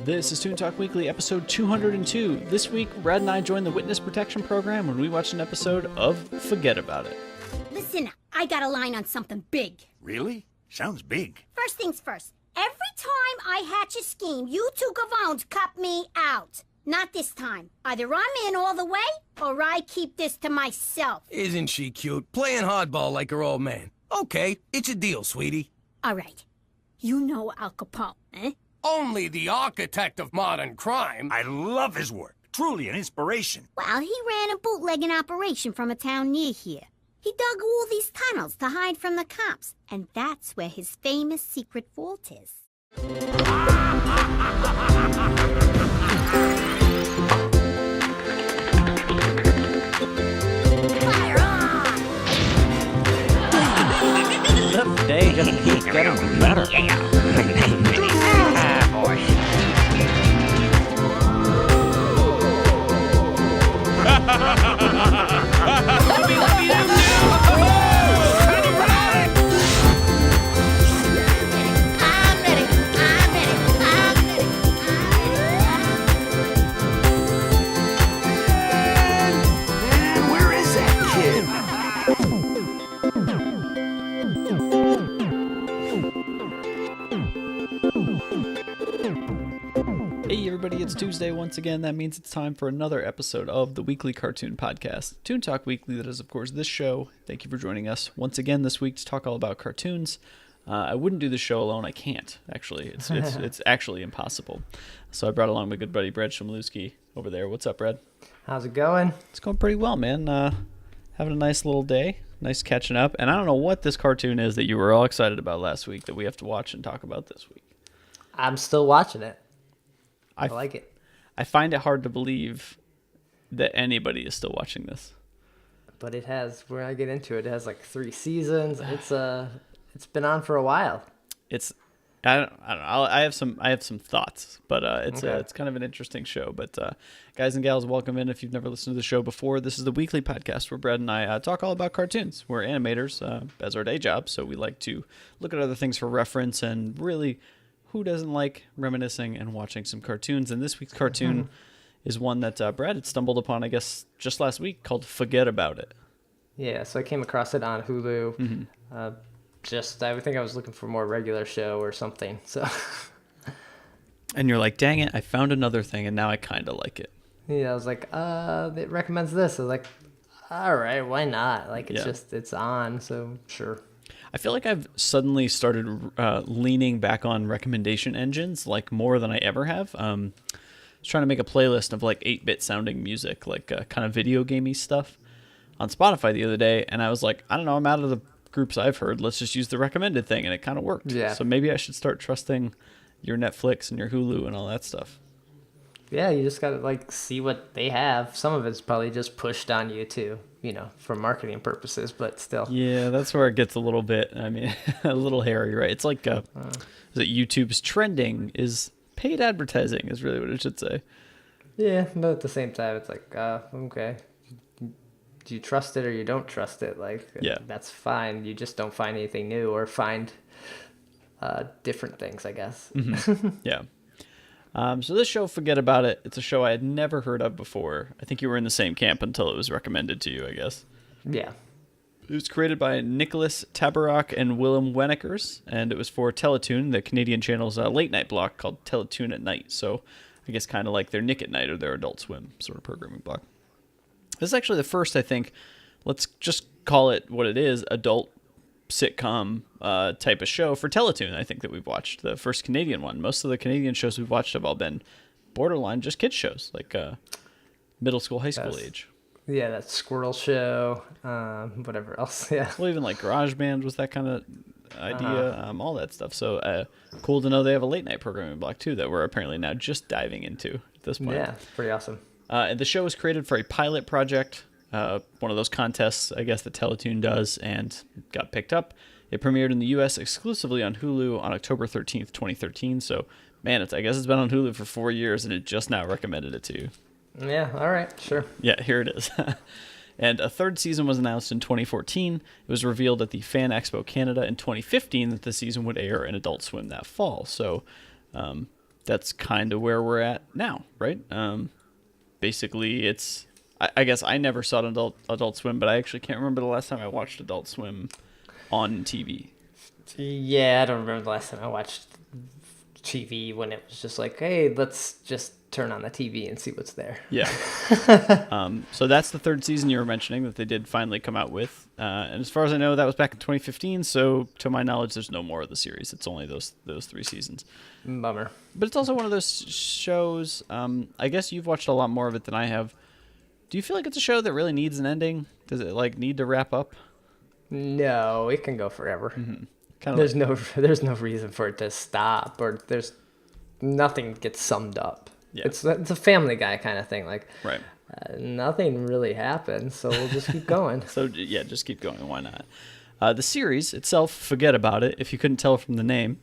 This is Toon Talk Weekly, episode 202. This week, Brad and I joined the Witness Protection Program when we watched an episode of Fugget About It. Listen, I got a line on something big. Really? Sounds big. First things first. Every time I hatch a scheme, you two gavones cut me out. Not this time. Either I'm in all the way, or I keep this to myself. Isn't she cute? Playing hardball like her old man. Okay, it's a deal, sweetie. All right. You know Al Capone, eh? Only the architect of modern crime. I love his work. Truly an inspiration. Well, he ran a bootlegging operation from a town near here. He dug all these tunnels to hide from the cops, and that's where his famous secret vault is. Fire on! The day just keeps getting better. Boy. Where is that kid? Hey everybody, it's Tuesday once again. That means it's time for another episode of the weekly cartoon podcast, Toon Talk Weekly. That is, of course, this show. Thank you for joining us once again this week to talk all about cartoons. I wouldn't do this show alone. I can't, actually. It's actually impossible. So I brought along my good buddy, Brad Shomlewski, over there. What's up, Brad? How's it going? It's going pretty well, man. Having a nice little day. Nice catching up. And I don't know what this cartoon is that you were all excited about last week that we have to watch and talk about this week. I'm still watching it. I like it. I find it hard to believe that anybody is still watching this. But it has, when I get into it, it has like 3 seasons. It's been on for a while. I don't know. I have some thoughts, but it's Okay. it's kind of an interesting show. But guys and gals, welcome in. If you've never listened to the show before, this is the weekly podcast where Brad and I talk all about cartoons. We're animators as our day job, so we like to look at other things for reference and really, who doesn't like reminiscing and watching some cartoons? And this week's cartoon is one that Brad had stumbled upon, I guess, just last week, called Fugget About It. Yeah, so I came across it on Hulu. I think I was looking for a more regular show or something. So And you're like, dang it, I found another thing, and now I kind of like it. yeah, I was like, it recommends this. I was like, all right, why not? Like, it's on, so sure. I feel like I've suddenly started leaning back on recommendation engines like more than I ever have. I was trying to make a playlist of like 8-bit sounding music, like kind of video gamey stuff on Spotify the other day. And I was like, I don't know, I'm out of the groups I've heard. Let's just use the recommended thing. And it kind of worked. Yeah. So maybe I should start trusting your Netflix and your Hulu and all that stuff. Yeah, you just gotta like see what they have. Some of it's probably just pushed on you too, for marketing purposes, but still. Yeah, that's where it gets a little bit, I mean, a little hairy, right? It's like is it YouTube's trending is paid advertising is really what it should say. Yeah, but at the same time, it's like, okay, do you trust it or you don't trust it? Like, yeah, that's fine. You just don't find anything new or find different things, I guess. Mm-hmm. Yeah. So this show, Fugget About It, it's a show I had never heard of before. I think you were in the same camp until it was recommended to you, I guess. Yeah. It was created by Nicholas Tabarrok and Willem Wennekers, and it was for Teletoon, the Canadian channel's late night block called Teletoon at Night. So I guess kind of like their Nick at Night or their Adult Swim sort of programming block. This is actually the first, I think, let's just call it what it is, adult sitcom type of show for Teletoon, I think, that we've watched. The first Canadian one. Most of the Canadian shows we've watched have all been borderline just kids shows, like middle school, high school age. Yeah, that Squirrel Show, whatever else, yeah. Well, even like Garage Band was that kind of idea, all that stuff. So cool to know they have a late night programming block too that we're apparently now just diving into at this point. Yeah, pretty awesome. And the show was created for a pilot project, one of those contests, I guess, that Teletoon does, and got picked up. It premiered in the U.S. exclusively on Hulu on October 13th, 2013. So, man, I guess it's been on Hulu for 4 years, and it just now recommended it to you. Yeah, all right, sure. Yeah, here it is. And a third season was announced in 2014. It was revealed at the Fan Expo Canada in 2015 that the season would air in Adult Swim that fall. So, that's kind of where we're at now, right? Basically, it's. I guess I never saw Adult Swim, but I actually can't remember the last time I watched Adult Swim on TV. Yeah, I don't remember the last time I watched TV when it was just like, hey, let's just turn on the TV and see what's there. Yeah. So that's the third season you were mentioning that they did finally come out with. And as far as I know, that was back in 2015. So to my knowledge, there's no more of the series. It's only those 3 seasons. Bummer. But it's also one of those shows. I guess you've watched a lot more of it than I have. Do you feel like it's a show that really needs an ending? Does it like need to wrap up? No, it can go forever. Mm-hmm. There's no reason for it to stop, or there's nothing gets summed up. Yeah. It's a Family Guy kind of thing. Like, right. Nothing really happens, so we'll just keep going. So yeah, just keep going. Why not? The series itself, Fugget About It, if you couldn't tell from the name,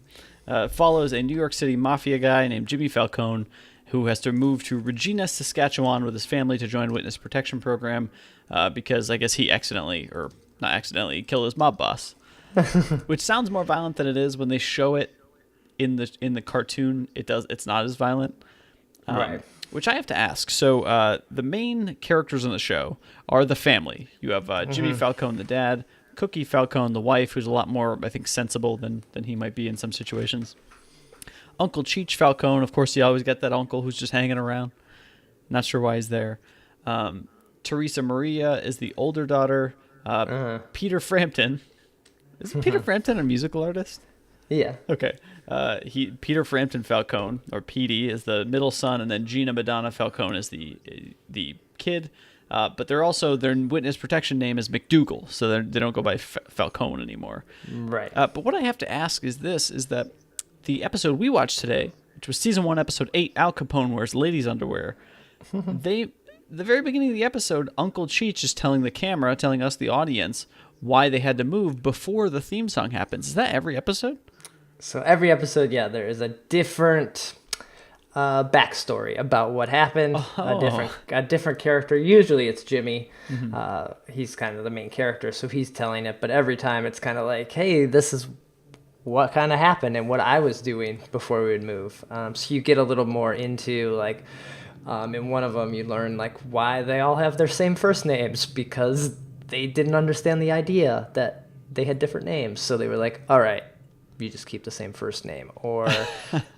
follows a New York City mafia guy named Jimmy Falcone who has to move to Regina, Saskatchewan with his family to join witness protection program because I guess he killed his mob boss. Which sounds more violent than it is. When they show it in the cartoon, it's not as violent. Right. Which I have to ask. So the main characters in the show are the family. You have Jimmy Falcone, the dad, Cookie Falcone, the wife, who's a lot more, I think, sensible than he might be in some situations. Uncle Cheech Falcone, of course, you always get that uncle who's just hanging around. Not sure why he's there. Teresa Maria is the older daughter. Peter Frampton. Isn't Peter Frampton a musical artist? Yeah. Okay. Peter Frampton Falcone, or Petey, is the middle son, and then Gina Madonna Falcone is the kid. But their witness protection name is McDougal, so they don't go by Falcone anymore. Right. But what I have to ask is that the episode we watched today, which was season 1, episode 8, Al Capone wears ladies' underwear. The very beginning of the episode, Uncle Cheech is telling us, the audience, why they had to move before the theme song happens. Is that every episode? So every episode, yeah, there is a different backstory about what happened. A different character. Usually it's Jimmy. He's kind of the main character, so he's telling it. But every time it's kind of like, hey, this is what kind of happened and what I was doing before we would move. So you get a little more into like, in one of them you learn like why they all have their same first names, because they didn't understand the idea that they had different names. So they were like, all right, you just keep the same first name. Or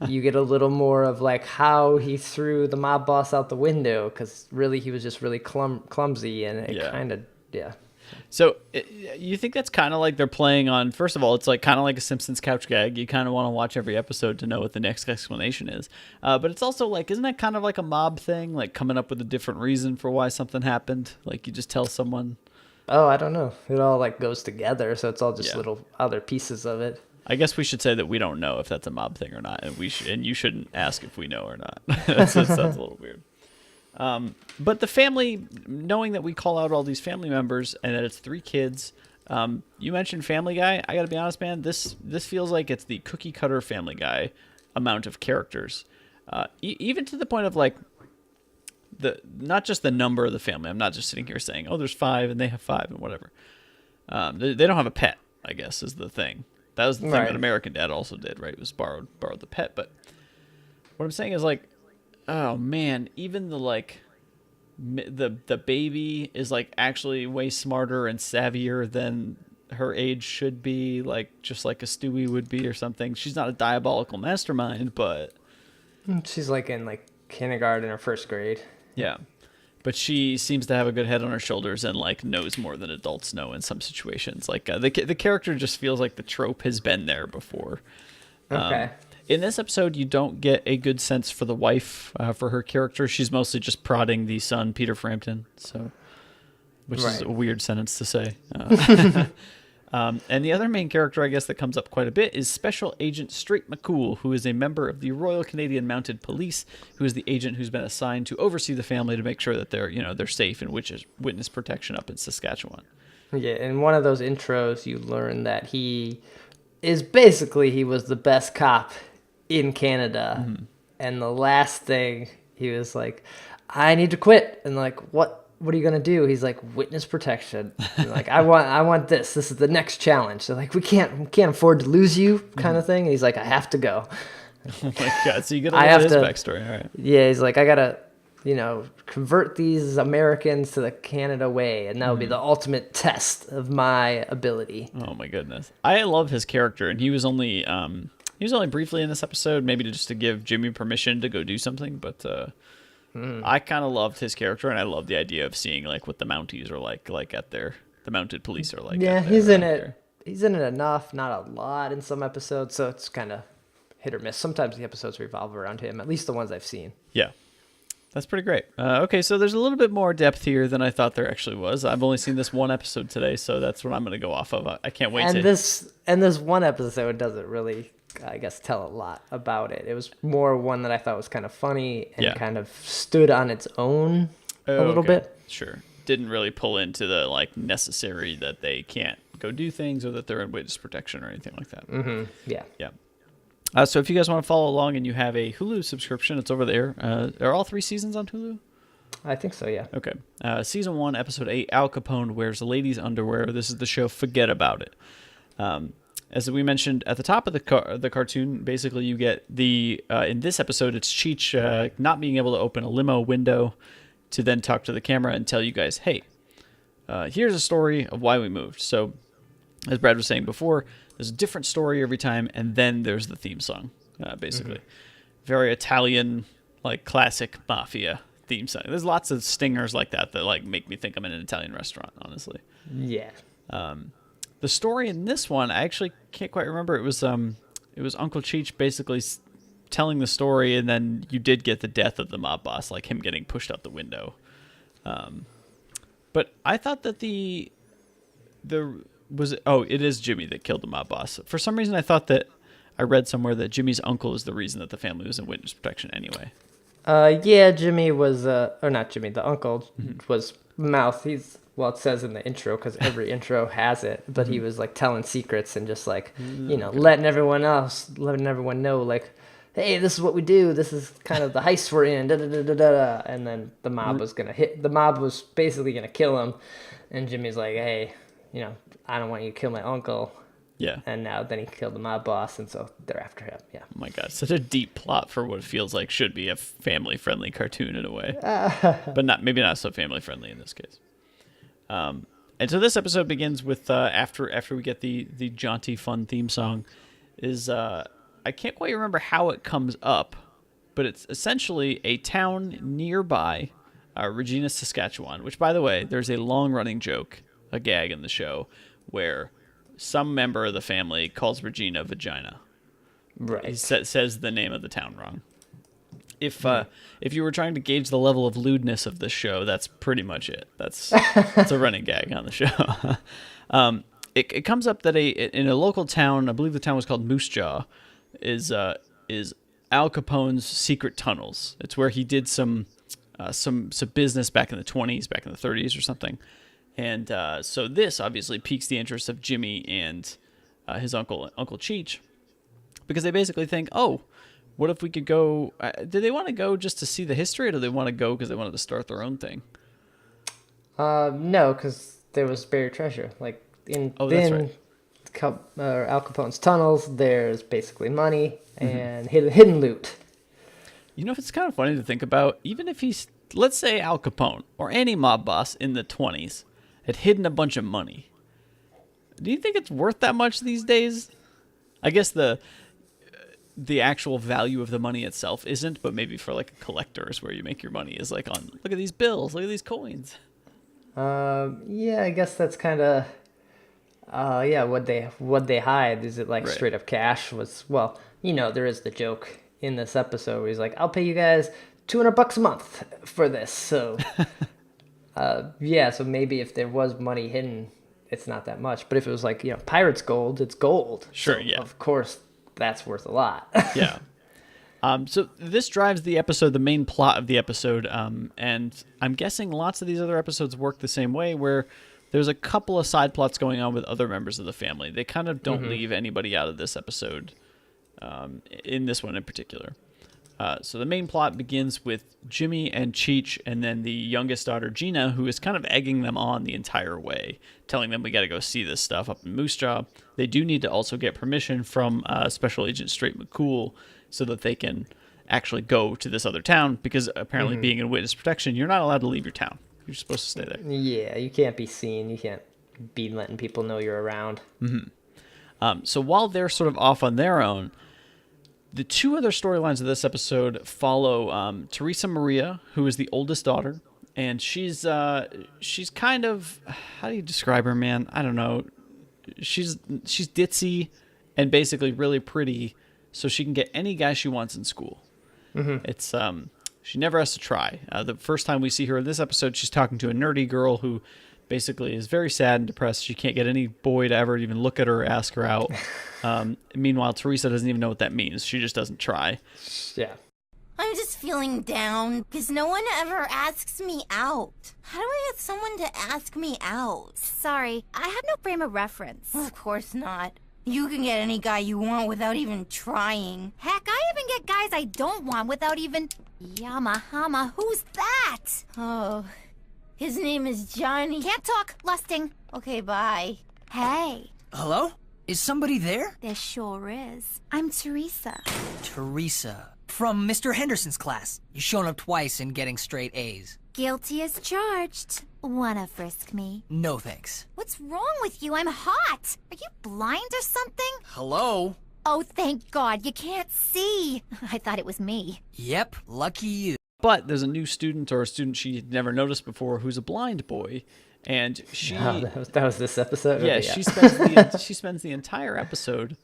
you get a little more of like how he threw the mob boss out the window, because really he was just really clumsy, and it kind of, yeah. So you think that's kind of like they're playing on, first of all, it's like kind of like a Simpsons couch gag. You kind of want to watch every episode to know what the next explanation is. But it's also like, isn't that kind of like a mob thing? Like coming up with a different reason for why something happened? Like you just tell someone. Oh, I don't know. It all like goes together, so it's all just little other pieces of it. I guess we should say that we don't know if that's a mob thing or not, and you shouldn't ask if we know or not. That sounds a little weird. But the family, knowing that we call out all these family members and that it's 3 kids, you mentioned Family Guy. I got to be honest, man. This feels like it's the cookie cutter Family Guy amount of characters, even to the point of like not just the number of the family. I'm not just sitting here saying, oh, there's 5 and they have 5 and whatever. They don't have a pet, I guess, is the thing. That was the thing that American Dad also did, right? It was borrowed the pet. But what I'm saying is like, oh man, even the baby is like actually way smarter and savvier than her age should be, like just like a Stewie would be or something. She's not a diabolical mastermind, but she's like in like kindergarten or first grade. Yeah. But she seems to have a good head on her shoulders and like knows more than adults know in some situations. Like the character just feels like the trope has been there before. Okay. In this episode, you don't get a good sense for the wife, for her character. She's mostly just prodding the son, Peter Frampton, which is a weird sentence to say. And the other main character, I guess, that comes up quite a bit is Special Agent Straight McCool, who is a member of the Royal Canadian Mounted Police, who is the agent who's been assigned to oversee the family to make sure that they're safe in witness protection up in Saskatchewan. Yeah, in one of those intros, you learn that he was the best cop in Canada. Mm-hmm. And the last thing, he was like, I need to quit. And like, what are you gonna do? He's like, witness protection. And like, I want this. This is the next challenge. They're like, we can't afford to lose you, kind of thing. And he's like, I have to go. Oh my god! So you get a I little have of his to- backstory. All right. Yeah, he's like, I gotta, convert these Americans to the Canada way, and that would be the ultimate test of my ability. Oh my goodness! I love his character, and he was only briefly in this episode, maybe just to give Jimmy permission to go do something. But I kind of loved his character, and I love the idea of seeing like what the Mounties are like at the mounted police are like. Yeah, at he's their, in it. He's in it enough, not a lot in some episodes, so it's kind of hit or miss. Sometimes the episodes revolve around him, at least the ones I've seen. Yeah. That's pretty great. Okay, so there's a little bit more depth here than I thought there actually was. I've only seen this one episode today, so that's what I'm going to go off of. I can't wait to... This one episode doesn't really, I guess, tell a lot about it. It was more one that I thought was kind of funny and kind of stood on its own a little bit. Sure. Didn't really pull into the like necessary that they can't go do things or that they're in witness protection or anything like that. Mm-hmm. Yeah. Yeah. So if you guys want to follow along and you have a Hulu subscription, it's over there. Are all 3 seasons on Hulu? I think so, yeah. Okay. Season 1, Episode 8, Al Capone wears ladies' underwear. This is the show Fugget About It. As we mentioned at the top of the cartoon, basically you get in this episode, it's Cheech not being able to open a limo window to then talk to the camera and tell you guys, hey, here's a story of why we moved. So, as Brad was saying before, there's a different story every time, and then there's the theme song, basically. Very Italian, like classic mafia theme song. There's lots of stingers like that like make me think I'm in an Italian restaurant, honestly. Yeah. The story in this one, I actually can't quite remember. It was Uncle Cheech basically telling the story, and then you did get the death of the mob boss, like him getting pushed out the window. But I thought that it is Jimmy that killed the mob boss. For some reason, I thought that I read somewhere that Jimmy's uncle is the reason that the family was in witness protection anyway. Yeah, Jimmy was, or not Jimmy, the uncle was Mouth. It says in the intro, because every intro has it, but he was like telling secrets and just like, letting everyone know, like, hey, this is what we do. This is kind of the heist we're in. Da, da, da, da, da. And then the mob was basically going to kill him. And Jimmy's like, hey, I don't want you to kill my uncle. Yeah. And then he killed the mob boss, and so they're after him. Yeah. Oh my god, such a deep plot for what feels like should be a family-friendly cartoon in a way. But maybe not so family-friendly in this case. And so this episode begins with, after we get the jaunty, fun theme song, I can't quite remember how it comes up, but it's essentially a town nearby, Regina, Saskatchewan, which, by the way, there's a long-running joke, a gag in the show, where some member of the family calls Regina vagina. Right. He says the name of the town wrong. If you were trying to gauge the level of lewdness of this show, that's pretty much it. That's a running gag on the show. It comes up that in a local town, I believe the town was called Moose Jaw, is Al Capone's secret tunnels. It's where he did some business back in the 20s, back in the 30s or something. And so this obviously piques the interest of Jimmy and his Uncle Cheech, because they basically think, oh, what if we could go... did they want to go just to see the history, or do they want to go because they wanted to start their own thing? No, because there was buried treasure. Like that's right. Al Capone's tunnels, there's basically money and hidden loot. It's kind of funny to think about. Even if he's, let's say Al Capone or any mob boss in the 20s had hidden a bunch of money, do you think it's worth that much these days? I guess the actual value of the money itself isn't, but maybe for like a collector is where you make your money, is like on, look at these bills, look at these coins. Yeah, I guess that's kind of, what they hide. Is it like straight up cash? There is the joke in this episode where he's like, I'll pay you guys $200 a month for this. So, so maybe if there was money hidden, it's not that much. But if it was like, pirates' gold, it's gold. Sure, so yeah. Of course, that's worth a lot. Yeah. So this drives the episode, the main plot of the episode, and I'm guessing lots of these other episodes work the same way, where there's a couple of side plots going on with other members of the family. They kind of don't leave anybody out of this episode, in this one in particular. So the main plot begins with Jimmy and Cheech, and then the youngest daughter, Gina, who is kind of egging them on the entire way, telling them we got to go see this stuff up in Moose Jaw. They do need to also get permission from Special Agent Straight McCool, so that they can actually go to this other town, because apparently being in witness protection, you're not allowed to leave your town. You're supposed to stay there. Yeah, you can't be seen. You can't be letting people know you're around. So while they're sort of off on their own, the two other storylines of this episode follow Teresa Maria, who is the oldest daughter, and she's kind of, how do you describe her, man? I don't know. She's ditzy and basically really pretty, so she can get any guy she wants in school. It's she never has to try. The first time we see her in this episode, she's talking to a nerdy girl who basically is very sad and depressed. She can't get any boy to ever even look at her or ask her out. Meanwhile, Teresa doesn't even know what that means. She just doesn't try. Yeah. I'm just feeling down because no one ever asks me out. How do I get someone to ask me out? Sorry, I have no frame of reference. Of course not. You can get any guy you want without even trying. Heck, I even get guys I don't want without even... Yamahama, who's that? Oh, his name is Johnny. Can't talk, lusting. Okay, bye. Hey, Hello? Is somebody there? there sure is. I'm Teresa. Teresa. From Mr. Henderson's class. You've shown up twice and getting straight A's. Guilty as charged. Wanna frisk me? No thanks. What's wrong with you? I'm hot. Are you blind or something? Hello? Oh, thank God, you can't see. I thought it was me. Yep, lucky you. But there's a new student, or a student she had never noticed before, who's a blind boy, and she That was this episode? yeah, Okay, she spends the entire episode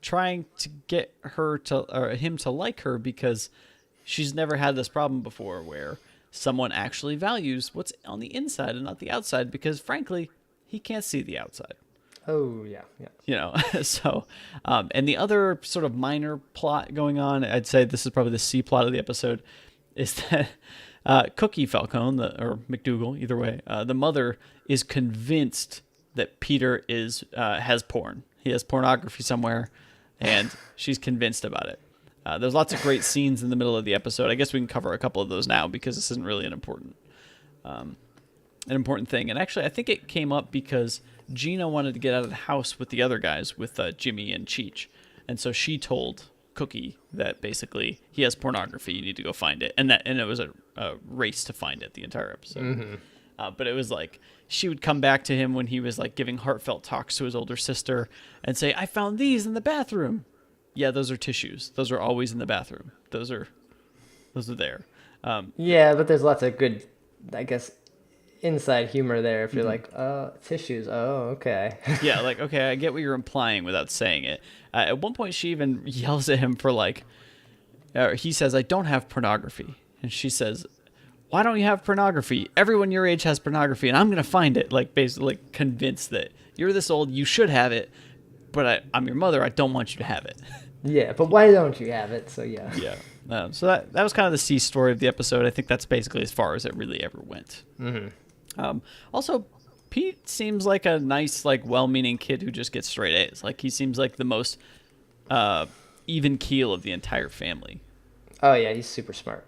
trying to get her to, or him to like her, because she's never had this problem before where someone actually values what's on the inside and not the outside, because frankly, he can't see the outside. Oh, yeah. You know, so, and the other sort of minor plot going on, I'd say this is probably the C plot of the episode, is that Cookie Falcone, or McDougal, either way, the mother is convinced that Peter has porn. He has pornography somewhere, and she's convinced about it. There's lots of great scenes in the middle of the episode. I guess we can cover a couple of those now, because this isn't really an important thing. And actually, I think it came up because Gina wanted to get out of the house with the other guys, with Jimmy and Cheech. And so she told Cookie that basically he has pornography, you need to go find it. And it was a race to find it the entire episode. But it was like, she would come back to him when he was like giving heartfelt talks to his older sister and say, I found these in the bathroom. Yeah, those are tissues. Those are always in the bathroom. Those are there. Yeah, but there's lots of good, I guess, inside humor there. If you're like, tissues. Oh, okay. Yeah, like, okay, I get what you're implying without saying it. At one point, she even yells at him for like, he says, I don't have pornography. And she says, why don't you have pornography? Everyone your age has pornography, and I'm going to find it. Like, basically like, convinced that you're this old, you should have it, but I'm your mother, I don't want you to have it. Yeah, but why don't you have it? So, yeah. Yeah. So that was kind of the C story of the episode. I think that's basically as far as it really ever went. Also, Pete seems like a nice, like, well-meaning kid who just gets straight A's. Like, he seems like the most even keel of the entire family. Oh, yeah, he's super smart.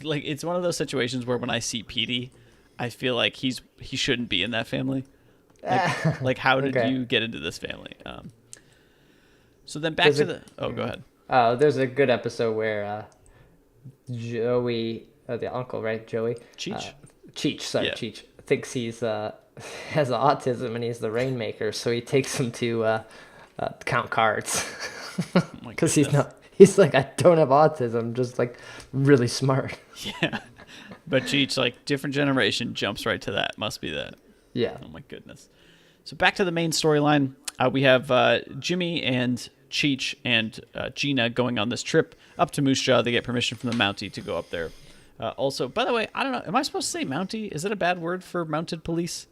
Like, it's one of those situations where when I see Petey, I feel like he shouldn't be in that family. Like how did you get into this family? So then back to go ahead. There's a good episode where Joey, the uncle, right? Joey? Cheech? Cheech thinks he's has autism and he's the rainmaker, so he takes him to count cards. Because he's like, I don't have autism, just like really smart. Yeah. But Cheech, like, different generation, jumps right to that. Must be that. Yeah. Oh my goodness. So back to the main storyline. We have Jimmy and Cheech and Gina going on this trip up to Moose Jaw. They get permission from the Mountie to go up there. Also, by the way, I don't know. Am I supposed to say Mountie? Is it a bad word for mounted police?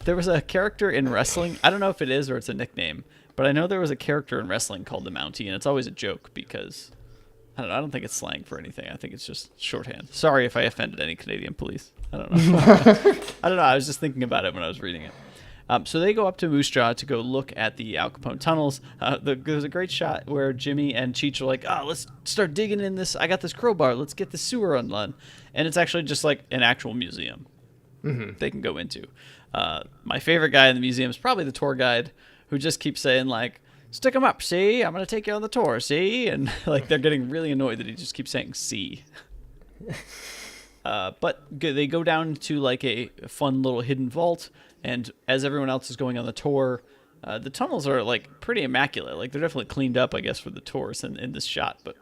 There was a character in wrestling. I don't know if it is or it's a nickname, but I know there was a character in wrestling called the Mountie, and it's always a joke because I don't know. I don't think it's slang for anything. I think it's just shorthand. Sorry if I offended any Canadian police. I don't know. I don't know. I was just thinking about it when I was reading it. So they go up to Moose Jaw to go look at the Capone Tunnels. There's a great shot where Jimmy and Cheech are like, let's start digging in this. I got this crowbar. Let's get the sewer undone. And it's actually just like an actual museum they can go into. My favorite guy in the museum is probably the tour guide, who just keeps saying, like, stick him up, see? I'm going to take you on the tour, see? And like they're getting really annoyed that he just keeps saying see. But they go down to like a fun little hidden vault, and as everyone else is going on the tour, the tunnels are like pretty immaculate. Like they're definitely cleaned up, I guess, for the tourists in this shot. But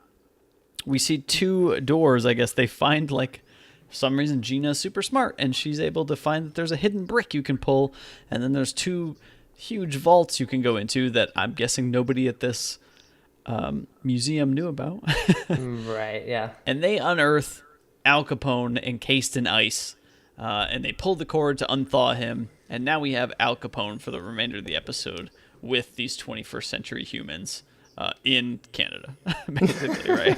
we see 2 doors. I guess they find like, for some reason, Gina's super smart, and she's able to find that there's a hidden brick you can pull, and then there's 2 huge vaults you can go into that I'm guessing nobody at this museum knew about. Right, yeah. And they unearth Al Capone encased in ice, and they pull the cord to unthaw him, and now we have Al Capone for the remainder of the episode with these 21st century humans in Canada, basically, right?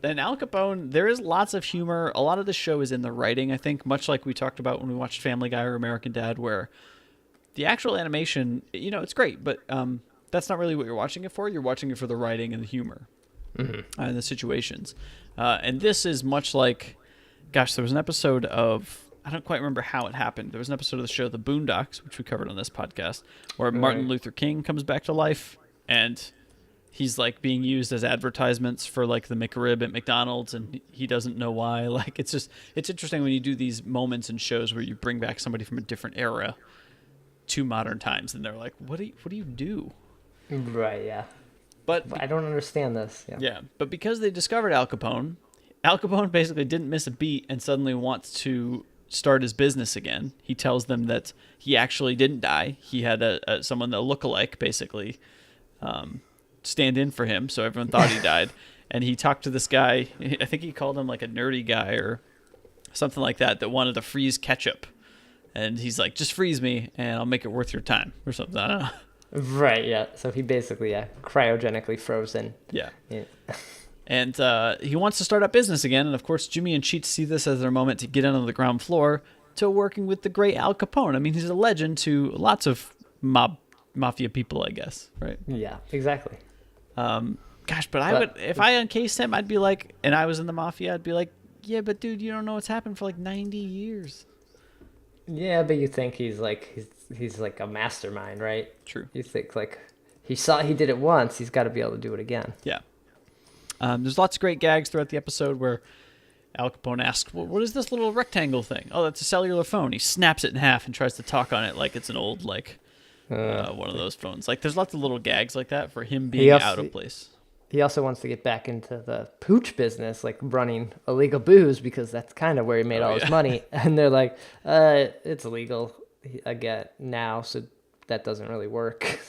And Al Capone, there is lots of humor. A lot of the show is in the writing, I think, much like we talked about when we watched Family Guy or American Dad, where the actual animation, it's great, but that's not really what you're watching it for. You're watching it for the writing and the humor and the situations. And this is much like, gosh, there was an episode of, I don't quite remember how it happened. There was an episode of the show The Boondocks, which we covered on this podcast, where Martin Luther King comes back to life, and he's like being used as advertisements for like the McRib at McDonald's, and he doesn't know why. Like it's interesting when you do these moments in shows where you bring back somebody from a different era to modern times, and they're like, what do you do? Right, yeah. But I don't understand this. Yeah, but because they discovered Al Capone basically didn't miss a beat and suddenly wants to start his business again. He tells them that he actually didn't die. He had a lookalike basically stand in for him, so everyone thought he died. And he talked to this guy. I think he called him like a nerdy guy or something like that wanted to freeze ketchup. And he's like, just freeze me and I'll make it worth your time or something. I don't know. Right, yeah. So he basically, cryogenically frozen. Yeah. And he wants to start up business again. And of course, Jimmy and Cheech see this as their moment to get in on the ground floor to working with the great Al Capone. I mean, he's a legend to lots of mafia people, I guess. Right? Yeah, exactly. Gosh, but I would, if I uncased him, I'd be like, and I was in the mafia, I'd be like, yeah, but dude, you don't know what's happened for like 90 years. Yeah, but you think he's like a mastermind, right? True. You think like he did it once, he's got to be able to do it again. Yeah. There's lots of great gags throughout the episode where Al Capone asks, well, what is this little rectangle thing? Oh, that's a cellular phone. He snaps it in half and tries to talk on it like it's an old, one of those phones. Like, there's lots of little gags like that for him being out of place. He also wants to get back into the pooch business, like running illegal booze, because that's kind of where he made all his money. And they're like, it's illegal again now, so that doesn't really work.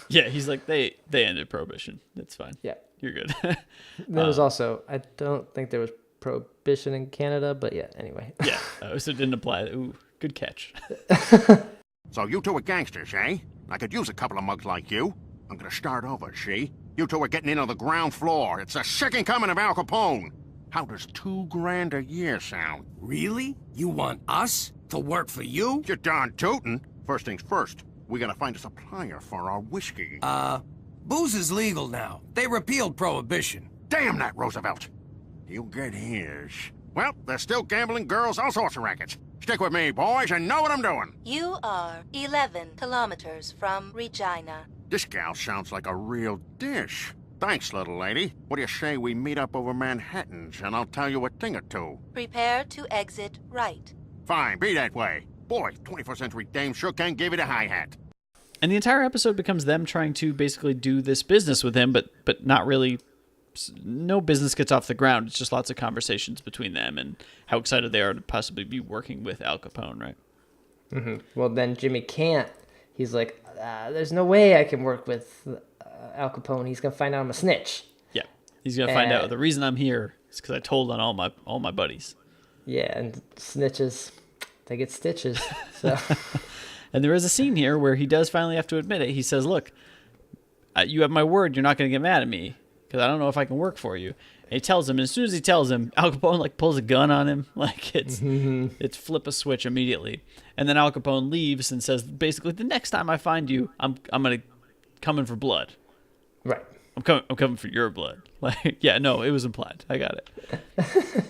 Yeah, he's like, they ended prohibition. It's fine. Yeah. You're good. There was also, I don't think there was prohibition in Canada, but yeah, anyway. Yeah, so it didn't apply. Ooh, good catch. So you two are gangsters, eh? I could use a couple of mugs like you. I'm gonna start over, see? You two are getting in on the ground floor. It's the second coming of Al Capone. How does $2,000 a year sound? Really? You want us to work for you? You're darn tootin'. First things first, we gotta find a supplier for our whiskey. Booze is legal now. They repealed prohibition. Damn that Roosevelt! You get his. Well, there's still gambling, girls, all sorts of rackets. Stick with me, boys, and know what I'm doing. You are 11 kilometers from Regina. This gal sounds like a real dish. Thanks, little lady. What do you say we meet up over Manhattan's, and I'll tell you a thing or two? Prepare to exit right. Fine, be that way. Boy, 21st century dame sure can give you the hi-hat. And the entire episode becomes them trying to basically do this business with him, but not really. No business gets off the ground. It's just lots of conversations between them and how excited they are to possibly be working with Al Capone, right? Mm-hmm. Well, then Jimmy can't. He's like, there's no way I can work with Al Capone. He's going to find out I'm a snitch. Yeah. He's going to find out the reason I'm here is because I told on all my buddies. Yeah, and snitches, they get stitches. So. And there is a scene here where he does finally have to admit it. He says, look, you have my word. You're not going to get mad at me because I don't know if I can work for you. And he tells him, and as soon as he tells him, Al Capone pulls a gun on him. It's flip a switch immediately. And then Al Capone leaves and says, basically, the next time I find you, I'm going to come in for blood. Right. I'm coming for your blood. Yeah, no, it was implied. I got it.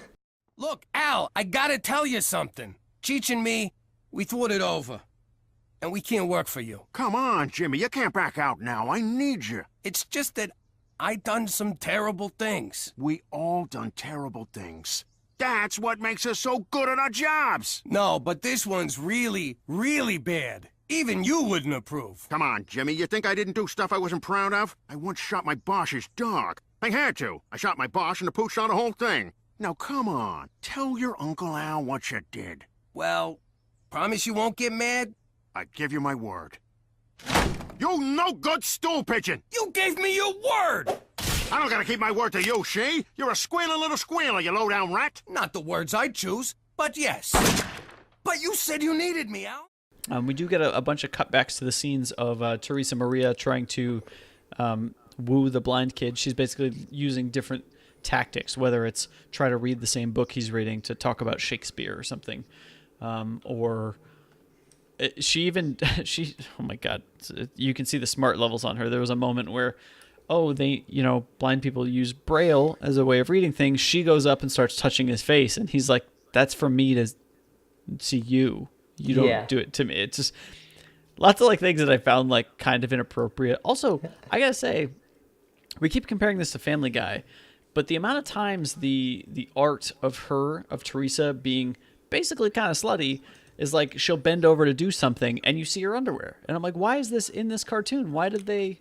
Look, Al, I gotta tell you something. Cheech and me, we thought it over. and we can't work for you. Come on, Jimmy, you can't back out now. I need you. It's just that I done some terrible things. We all done terrible things. That's what makes us so good at our jobs. No, but this one's really, really bad. Even you wouldn't approve. Come on, Jimmy, you think I didn't do stuff I wasn't proud of? I once shot my boss's dog. I had to. I shot my boss and the pooch saw the whole thing. Now, come on. Tell your Uncle Al what you did. Well, promise you won't get mad? I give you my word. You no-good stool pigeon! You gave me your word! I don't gotta keep my word to you, she. You're a squealing little squealer, you low-down rat. Not the words I'd choose, but yes. But you said you needed me, Al. We do get a bunch of cutbacks to the scenes of Teresa Maria trying to woo the blind kid. She's basically using different tactics, whether it's try to read the same book he's reading to talk about Shakespeare or something, or oh my God, you can see the smart levels on her. There was a moment where, blind people use Braille as a way of reading things. She goes up and starts touching his face, and he's like, "That's for me to see you. You don't do it to me." It's just lots of things that I found kind of inappropriate. Also, I gotta say, we keep comparing this to Family Guy, but the amount of times the art of Teresa being basically kind of slutty is she'll bend over to do something and you see her underwear. And I'm like, why is this in this cartoon? Why did they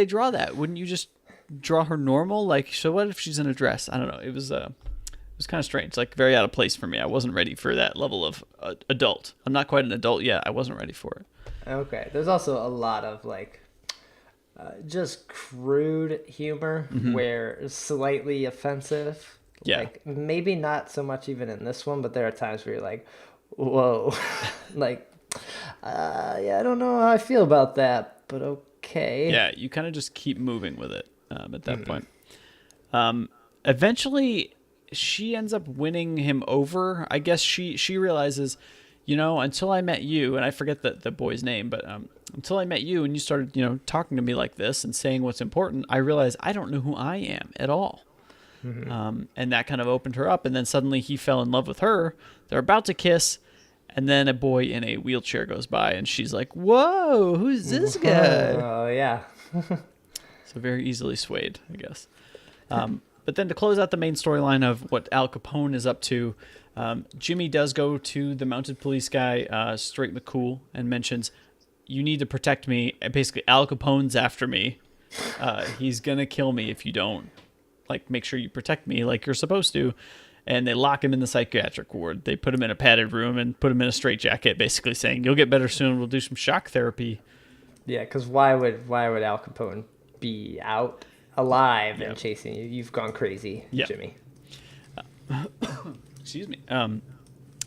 draw that? Wouldn't you just draw her normal? So what if she's in a dress? I don't know. It was kind of strange, very out of place for me. I wasn't ready for that level of adult. I'm not quite an adult yet. I wasn't ready for it. Okay. There's also a lot of just crude humor where it's slightly offensive. Yeah. Maybe not so much even in this one, but there are times where you're like, whoa. I don't know how I feel about that, but okay. Yeah, you kind of just keep moving with it at that point. Eventually, she ends up winning him over. I guess she realizes, until I met you, and I forget the boy's name, but until I met you and you started, talking to me like this and saying what's important, I realized I don't know who I am at all. And that kind of opened her up. And then suddenly he fell in love with her. They're about to kiss. And then a boy in a wheelchair goes by and she's like, whoa, who's this guy? Oh, yeah. So very easily swayed, I guess. But then to close out the main storyline of what Al Capone is up to, Jimmy does go to the mounted police guy, Straight McCool, and mentions, you need to protect me. Basically, Al Capone's after me. He's going to kill me if you don't. Make sure you protect me like you're supposed to. And they lock him in the psychiatric ward. They put him in a padded room and put him in a straitjacket, basically saying, you'll get better soon. We'll do some shock therapy. Yeah, because why would Al Capone be out alive and chasing you? You've gone crazy, Jimmy. Excuse me. And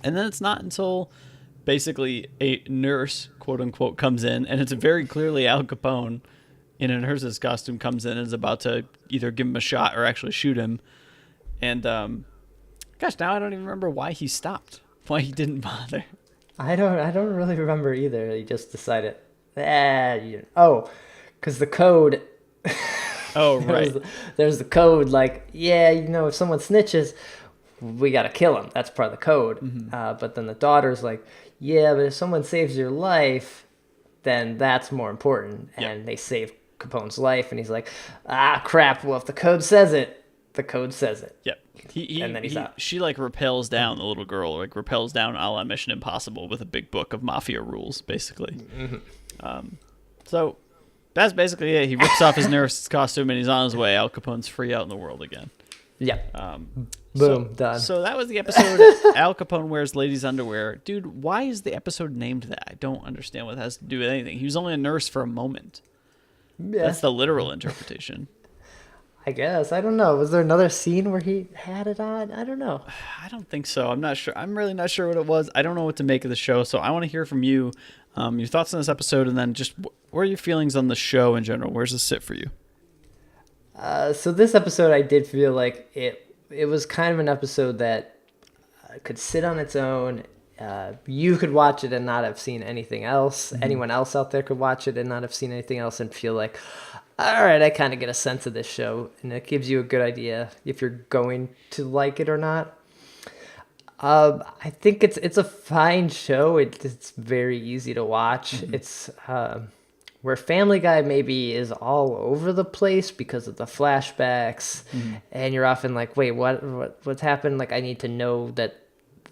then it's not until basically a nurse, quote unquote, comes in, and it's very clearly Al Capone in a nurse's costume comes in and is about to either give him a shot or actually shoot him. And gosh, now I don't even remember why he stopped. Why he didn't bother. I don't really remember either. He just decided, because the code. Oh, right. There's the code, if someone snitches, we got to kill him. That's part of the code. But then the daughter's like, yeah, but if someone saves your life, then that's more important. And they save Capone's life. And he's like, crap. Well, if the code says it, the code says it. Yep. And then he's out. She rappels down the little girl, rappels down a la Mission Impossible with a big book of mafia rules, basically. So that's basically it. He rips off his nurse's costume and he's on his way. Al Capone's free out in the world again. Yep. Boom, done. So that was the episode. Al Capone wears ladies' underwear. Dude, why is the episode named that? I don't understand what it has to do with anything. He was only a nurse for a moment. Yeah. That's the literal interpretation. I guess. I don't know. Was there another scene where he had it on? I don't know. I don't think so. I'm not sure. I'm really not sure what it was. I don't know what to make of the show, so I want to hear from you, your thoughts on this episode, and then just what are your feelings on the show in general? Where's this sit for you? So this episode, I did feel like it was kind of an episode that could sit on its own. You could watch it and not have seen anything else. Anyone else out there could watch it and not have seen anything else and feel like, all right, I kind of get a sense of this show, and it gives you a good idea if you're going to like it or not. I think it's a fine show. It's very easy to watch. It's where Family Guy maybe is all over the place because of the flashbacks, and you're often like, wait, what's happened? Like, I need to know that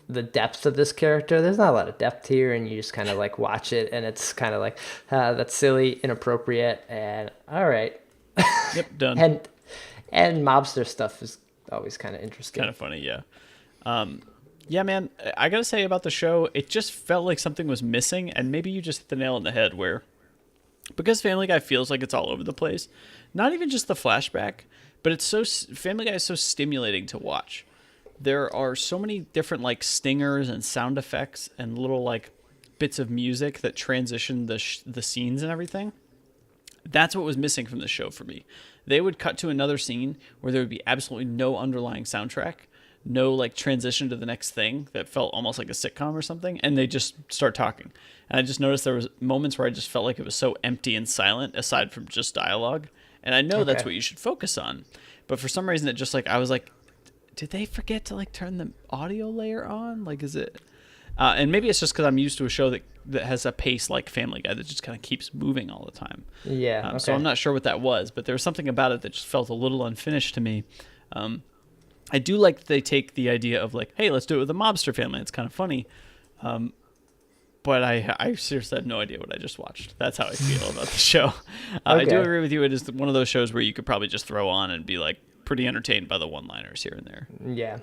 the depth of this character. There's not a lot of depth here, and you just kind of like watch it, and it's kind of like, that's silly, inappropriate, and all right. Yep, done. And mobster stuff is always kind of interesting. Kind of funny, yeah. Yeah, man, I gotta say about the show, it just felt like something was missing, and maybe you just hit the nail on the head where, because Family Guy feels like it's all over the place, not even just the flashback, but Family Guy is so stimulating to watch. There are so many different like stingers and sound effects and little like bits of music that transition the scenes and everything. That's what was missing from the show for me. They would cut to another scene where there would be absolutely no underlying soundtrack, no like transition to the next thing that felt almost like a sitcom or something, and they just start talking. And I just noticed there was moments where I just felt like it was so empty and silent aside from just dialogue. And I know that's what you should focus on. But for some reason it just like, I was like, did they forget to like turn the audio layer on? Like, is it... and maybe it's just because I'm used to a show that has a pace like Family Guy that just kind of keeps moving all the time. Yeah. Okay. So I'm not sure what that was, but there was something about it that just felt a little unfinished to me. I do like that they take the idea of like, hey, let's do it with a mobster family. It's kind of funny. But I seriously had no idea what I just watched. That's how I feel about the show. I do agree with you. It is one of those shows where you could probably just throw on and be like pretty entertained by the one-liners here and there. Yeah.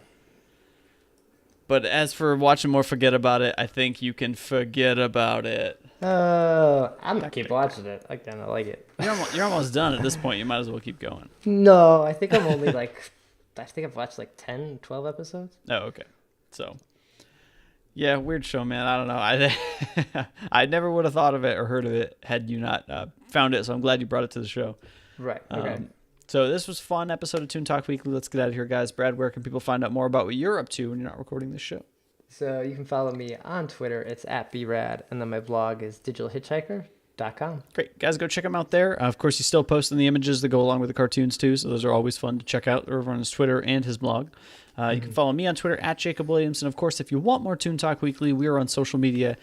But as for watching more Forget About It, I think you can forget about it. I'm going to keep watching it. I kind of like it. You're almost done at this point. You might as well keep going. No, I think I'm only like... I think I've watched like 10, 12 episodes. Oh, okay. So, yeah, weird show, man. I don't know. I never would have thought of it or heard of it had you not found it, so I'm glad you brought it to the show. Right, okay. So this was a fun episode of Toon Talk Weekly. Let's get out of here, guys. Brad, where can people find out more about what you're up to when you're not recording this show? So you can follow me on Twitter. It's @brad, and then my blog is digitalhitchhiker.com. Great. Guys, go check them out there. Of course, he's still posting the images that go along with the cartoons, too, so those are always fun to check out over on his Twitter and his blog. You can follow me on Twitter @Jacob Williams. And, of course, if you want more Toon Talk Weekly, we are on social media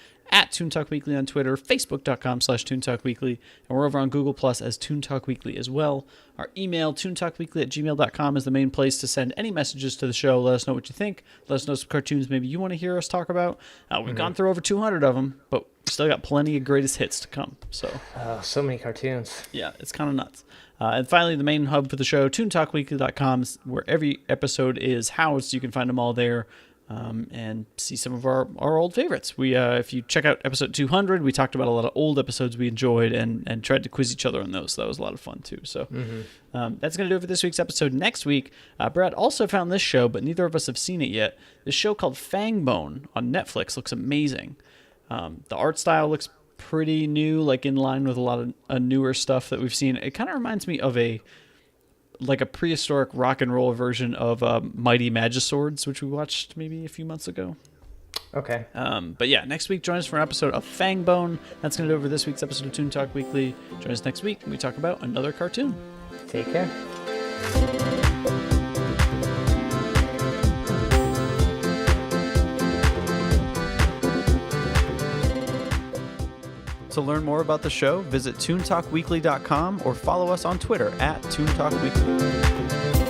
@Toon Talk Weekly on Twitter, Facebook.com/Toon Talk Weekly, and we're over on Google Plus as Toon Talk Weekly as well. Our email, toontalkweekly@gmail.com, is the main place to send any messages to the show. Let us know what you think. Let us know some cartoons maybe you want to hear us talk about. We've gone through over 200 of them, but we still got plenty of greatest hits to come. So many cartoons. Yeah, it's kind of nuts. And finally, the main hub for the show, toontalkweekly.com, is where every episode is housed. You can find them all there and see some of our old favorites. If you check out episode 200, we talked about a lot of old episodes we enjoyed and tried to quiz each other on those. So that was a lot of fun, too. So that's going to do it for this week's episode. Next week, Brad also found this show, but neither of us have seen it yet. This show called Fangbone on Netflix looks amazing. The art style looks pretty new, like in line with a lot of newer stuff that we've seen. It kind of reminds me of a prehistoric rock and roll version of Mighty Magiswords, which we watched maybe a few months ago. Okay. But yeah, next week, join us for an episode of Fangbone. That's going to do it for this week's episode of Toon Talk Weekly. Join us next week when we talk about another cartoon. Take care. To learn more about the show, visit toontalkweekly.com or follow us on Twitter @ToonTalkWeekly.